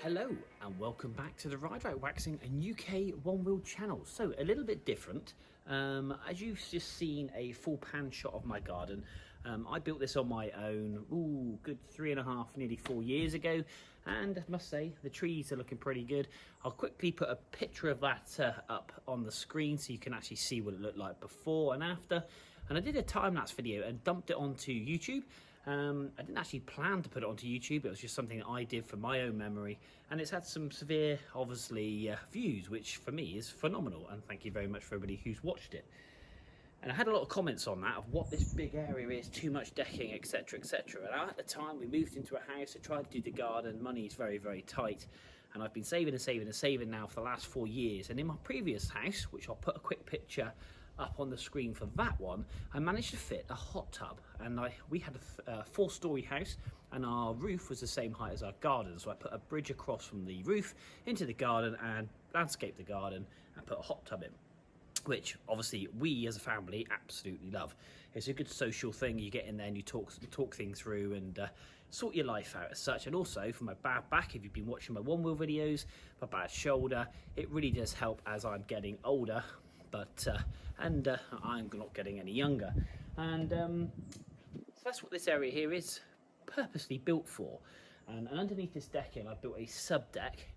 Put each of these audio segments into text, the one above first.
Hello and welcome back to the Ride Right Waxing and UK One Wheel channel. So a little bit different. As you've just seen a full pan shot of my garden, I built this on my own, good 3.5, nearly 4 years ago, and I must say the trees are looking pretty good. I'll quickly put a picture of that up on the screen so you can actually see what it looked like before and after. And I did a time-lapse video and dumped it onto YouTube. I didn't actually plan to put it onto YouTube. It was just something that I did for my own memory, and it's had some severe, obviously, views, which for me is phenomenal, and thank you very much for everybody who's watched it. And I had a lot of comments on that, of what this big area is, too much decking, etc, etc. And at the time we moved into a house, I tried to do the garden, money's very, very tight, and I've been saving and saving and saving now for the last 4 years. And in my previous house, which I'll put a quick picture up on the screen for that one, I managed to fit a hot tub, and we had a 4-story house, and our roof was the same height as our garden, so I put a bridge across from the roof into the garden and landscaped the garden and put a hot tub in, which obviously we as a family absolutely love. It's a good social thing. You get in there and you talk things through and sort your life out as such. And also for my bad back, if you've been watching my one wheel videos, my bad shoulder, it really does help as I'm getting older, but I'm not getting any younger. And so that's what this area here is purposely built for. And underneath this decking, I built a sub deck,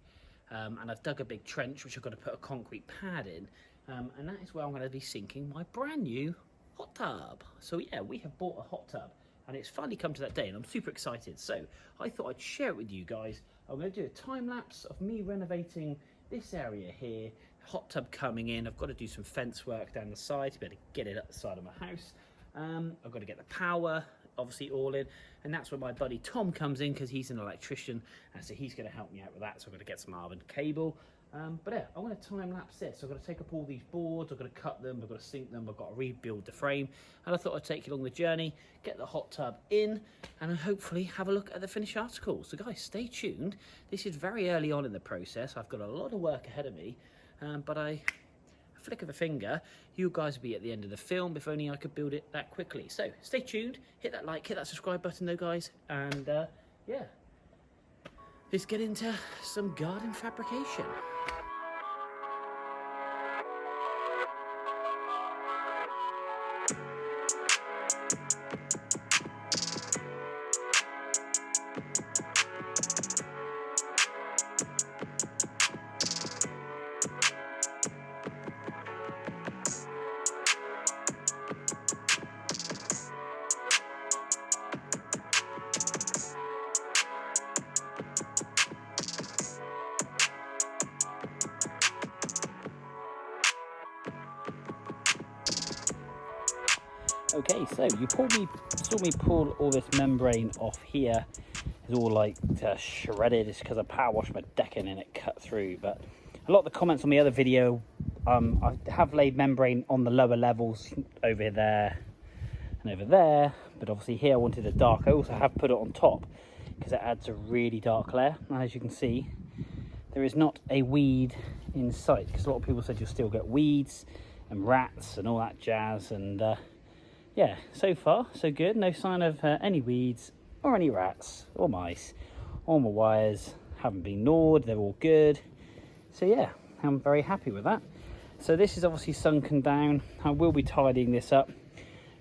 and I've dug a big trench which I've got to put a concrete pad in. And that is where I'm going to be sinking my brand new hot tub. So yeah, we have bought a hot tub and it's finally come to that day and I'm super excited. So I thought I'd share it with you guys. I'm going to do a time lapse of me renovating this area here, hot tub coming in. I've got to do some fence work down the side to be able to get it up the side of my house. I've got to get the power obviously all in, and that's where my buddy Tom comes in because he's an electrician, and so he's going to help me out with that. So I'm going to get some arm and cable. But yeah, I want to time lapse this. So I've got to take up all these boards, I've got to cut them, I've got to sink them, I've got to rebuild the frame. And I thought I'd take you along the journey, get the hot tub in, and hopefully have a look at the finished article. So guys, stay tuned. This is very early on in the process. I've got a lot of work ahead of me, but a flick of a finger, you guys will be at the end of the film, if only I could build it that quickly. So stay tuned, hit that like, hit that subscribe button though guys, and yeah, let's get into some garden fabrication. Okay, so you saw me pull all this membrane off here. It's all like shredded. It's because I power washed my decking and it cut through. But a lot of the comments on the other video, I have laid membrane on the lower levels over there and over there. But obviously here I wanted a dark. I also have put it on top because it adds a really dark layer. And as you can see, there is not a weed in sight, because a lot of people said you'll still get weeds and rats and all that jazz. And yeah, so far so good. No sign of any weeds or any rats or mice. All my wires haven't been gnawed, they're all good. So yeah, I'm very happy with that. So this is obviously sunken down. I will be tidying this up.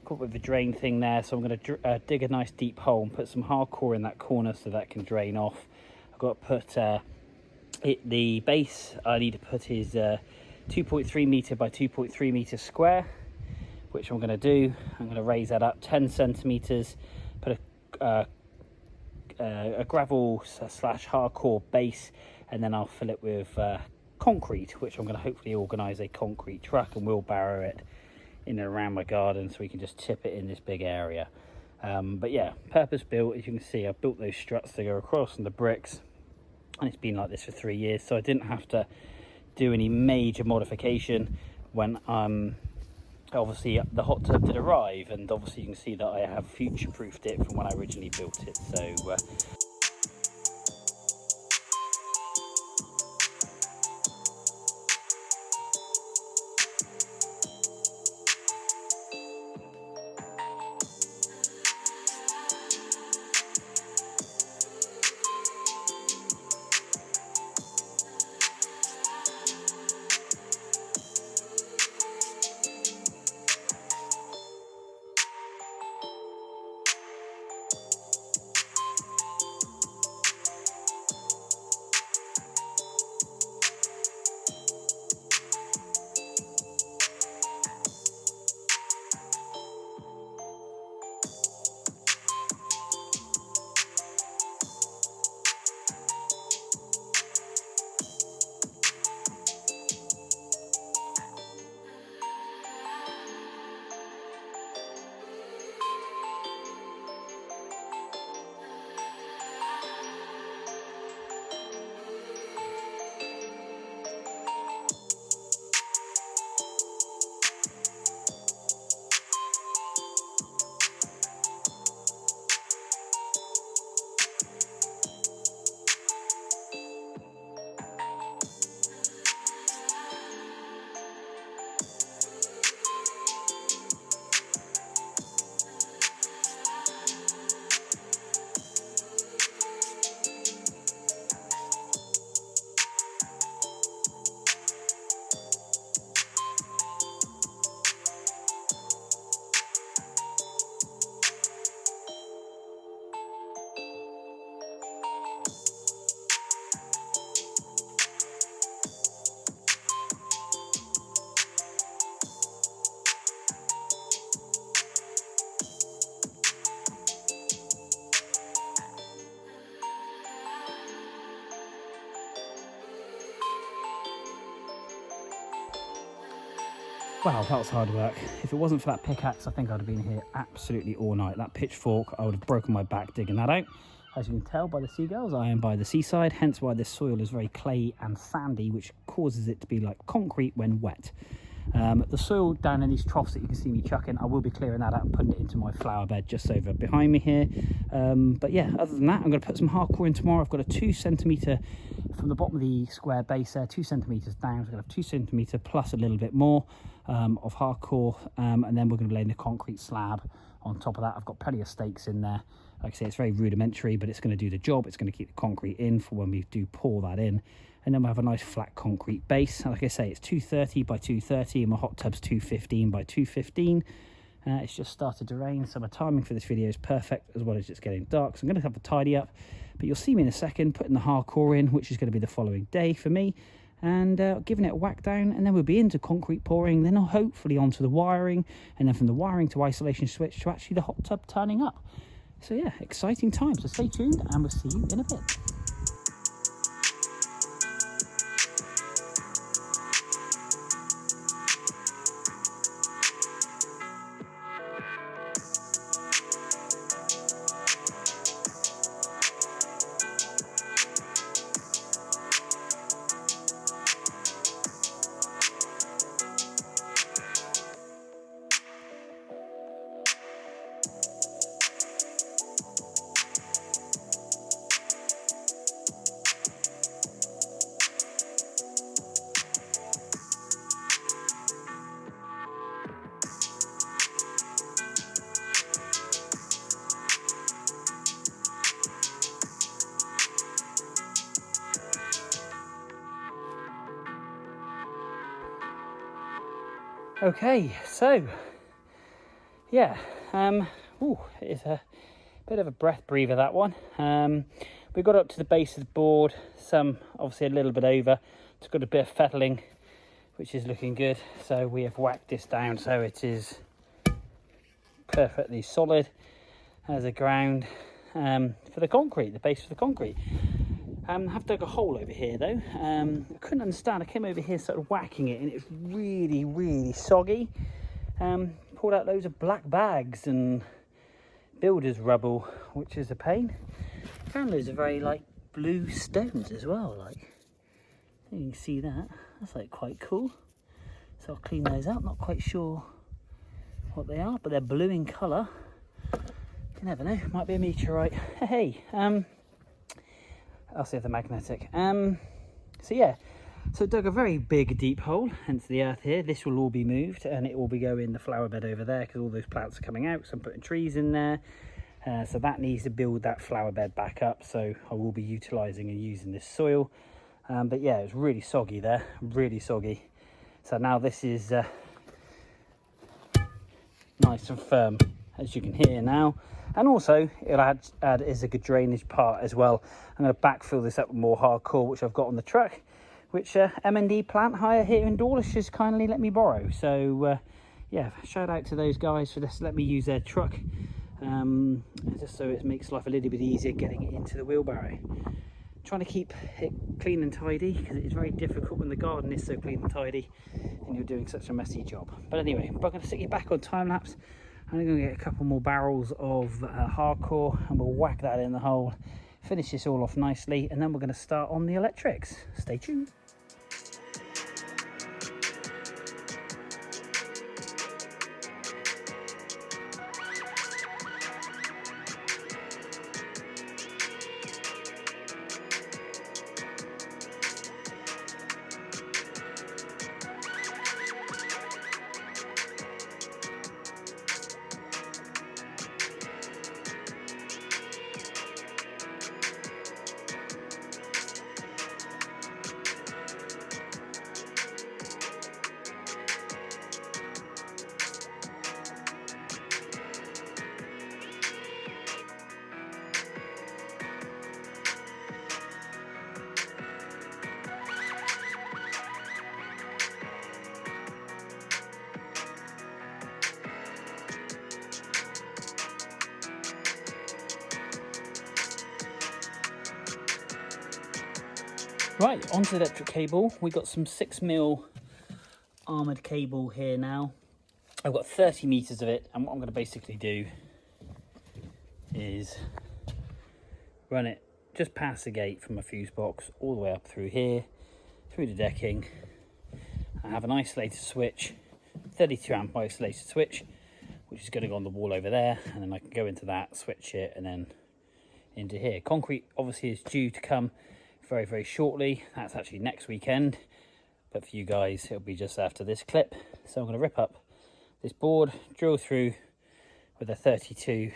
Got with the drain thing there, so I'm going to dig a nice deep hole and put some hardcore in that corner so that can drain off. I've got to put the base I need to put is 2.3 metre by 2.3 metre square, which I'm going to do. I'm going to raise that up 10 centimetres, put a gravel / hardcore base, and then I'll fill it with concrete, which I'm going to hopefully organise a concrete truck and wheelbarrow it in and around my garden so we can just tip it in this big area. But yeah, purpose built. As you can see, I've built those struts to go across and the bricks, and it's been like this for 3 years, so I didn't have to do any major modification when obviously the hot tub did arrive. And obviously you can see that I have future-proofed it from when I originally built it. So Wow, that was hard work. If it wasn't for that pickaxe, I think I'd have been here absolutely all night. That pitchfork, I would have broken my back digging that out. As you can tell by the seagulls, I am by the seaside, hence why this soil is very clay and sandy, which causes it to be like concrete when wet. The soil down in these troughs that you can see me chucking, I will be clearing that out and putting it into my flower bed just over behind me here. But yeah, other than that, I'm going to put some hardcore in tomorrow. I've got a 2 centimetre from the bottom of the square base there, 2 centimetres down. So I'm going to have 2 centimetre plus a little bit more of hardcore, and then we're going to be laying the concrete slab on top of that. I've got plenty of stakes in there. Like I say, it's very rudimentary, but it's going to do the job. It's going to keep the concrete in for when we do pour that in. And then we'll have a nice flat concrete base. And like I say, it's 230 by 230 and my hot tub's 215 by 215. It's just started to rain, so my timing for this video is perfect, as well as it's getting dark. So I'm going to have to tidy up, but you'll see me in a second putting the hardcore in, which is going to be the following day for me, and giving it a whack down, and then we'll be into concrete pouring, then hopefully onto the wiring, and then from the wiring to isolation switch to actually the hot tub turning up. So yeah, exciting time. So stay tuned and we'll see you in a bit. Okay, so yeah, it's a bit of a breath breather, that one. We got up to the base of the board, some obviously a little bit over. It's got a bit of fettling, which is looking good. So we have whacked this down so it is perfectly solid as a ground for the concrete, the base for the concrete. I have dug a hole over here though. I couldn't understand. I came over here, started whacking it, and it's really, really soggy. Pulled out loads of black bags and builder's rubble, which is a pain. Found loads of very like blue stones as well. Like you can see that. That's like quite cool. So I'll clean those up. Not quite sure what they are, but they're blue in colour. You never know. Might be a meteorite. Hey. I'll see if they're magnetic. So yeah, so dug a very big deep hole, hence the earth here. This will all be moved and it will be going in the flower bed over there because all those plants are coming out. So I'm putting trees in there. So that needs to build that flower bed back up. So I will be utilising and using this soil. But yeah, it's really soggy there, really soggy. So now this is nice and firm, as you can hear now. And also it'll add is a good drainage part as well. I'm going to backfill this up with more hardcore, which I've got on the truck, which M&D plant hire here in Dawlish has kindly let me borrow. So yeah, shout out to those guys for this, let me use their truck, just so it makes life a little bit easier getting it into the wheelbarrow. Trying to keep it clean and tidy because it is very difficult when the garden is so clean and tidy and you're doing such a messy job. But anyway, I'm going to stick you back on time lapse. I'm going to get a couple more barrels of hardcore and we'll whack that in the hole, finish this all off nicely, and then we're going to start on the electrics. Stay tuned. Right, onto the electric cable. We got some 6mm armoured cable here now. I've got 30 metres of it, and what I'm going to basically do is run it just past the gate from a fuse box all the way up through here, through the decking. I have an isolator switch, 32 amp isolator switch, which is going to go on the wall over there, and then I can go into that, switch it, and then into here. Concrete obviously is due to come very, very shortly. That's actually next weekend, but for you guys it'll be just after this clip. So I'm going to rip up this board, drill through with a 32.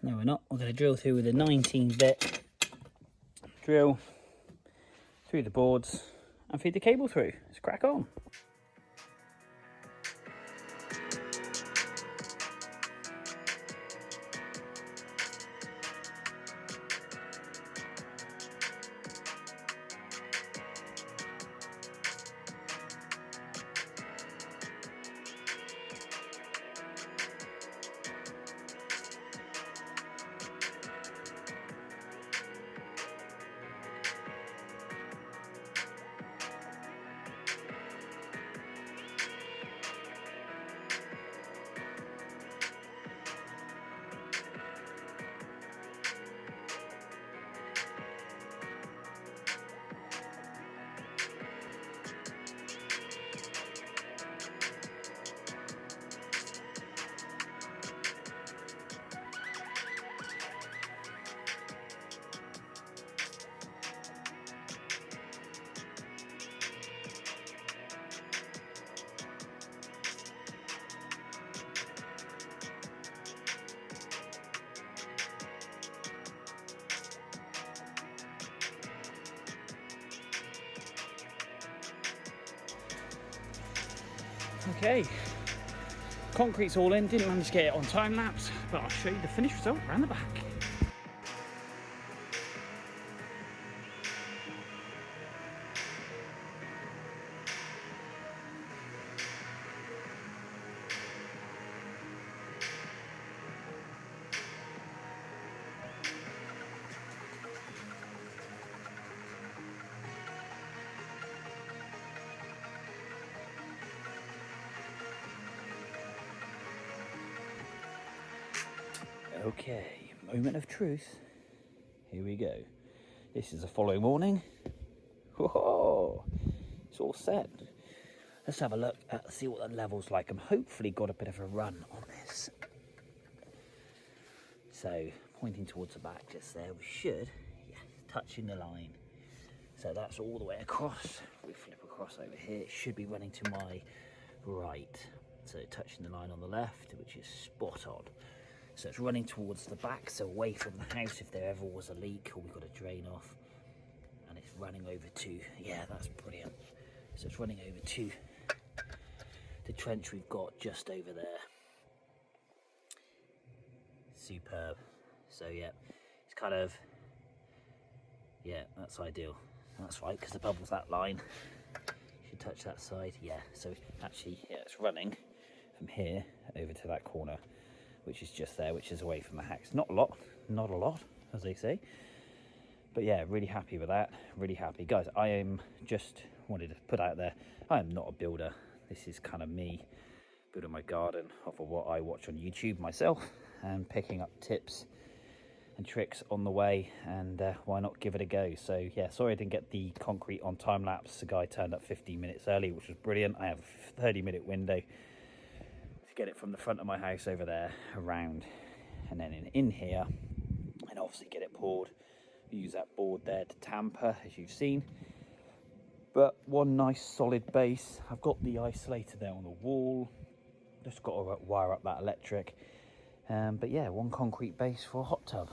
No, we're not. We're going to drill through with a 19 bit drill through the boards and feed the cable through. Let's crack on. Okay, concrete's all in, didn't manage to get it on time lapse, but I'll show you the finished result around the back. Okay, moment of truth. Here we go. This is the following morning. Whoa, it's all set. Let's have a look at see what the level's like. I'm hopefully got a bit of a run on this. So pointing towards the back just there, we should, yes, touching the line. So that's all the way across. We flip across over here. It should be running to my right. So touching the line on the left, which is spot on. So it's running towards the back, so away from the house if there ever was a leak or we've got a drain off. And it's running over to, yeah, that's brilliant. So it's running over to the trench we've got just over there. Superb. So yeah, it's kind of, yeah, that's ideal. That's right, because the bubble's that line. Should touch that side, yeah. So actually, yeah, it's running from here over to that corner, which is just there, which is away from the house. Not a lot, as they say. But yeah, really happy with that, really happy. Guys, I am just wanted to put out there, I am not a builder. This is kind of me building my garden off of what I watch on YouTube myself and picking up tips and tricks on the way, and why not give it a go. So yeah, sorry I didn't get the concrete on time lapse. The guy turned up 15 minutes early, which was brilliant. I have a 30-minute window to get it from the front of my house over there around, and then in here, and obviously get it poured. Use that board there to tamper, as you've seen. But one nice solid base. I've got the isolator there on the wall. Just got to wire up that electric. But yeah, one concrete base for a hot tub.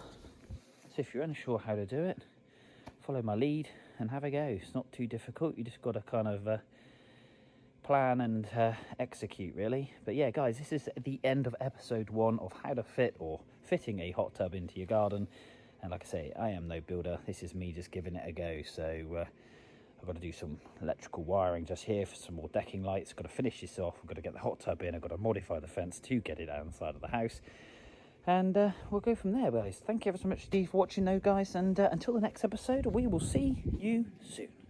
So if you're unsure how to do it, follow my lead and have a go. It's not too difficult. You just got to kind of plan and execute, really. But yeah, guys, this is the end of episode 1 of how to fit or fitting a hot tub into your garden. And like I say, I am no builder. This is me just giving it a go. So I've got to do some electrical wiring just here for some more decking lights. Got to finish this off. I've got to get the hot tub in. I've got to modify the fence to get it outside of the house. And we'll go from there, guys. Thank you ever so much, Steve, for watching, though, guys. And until the next episode, we will see you soon.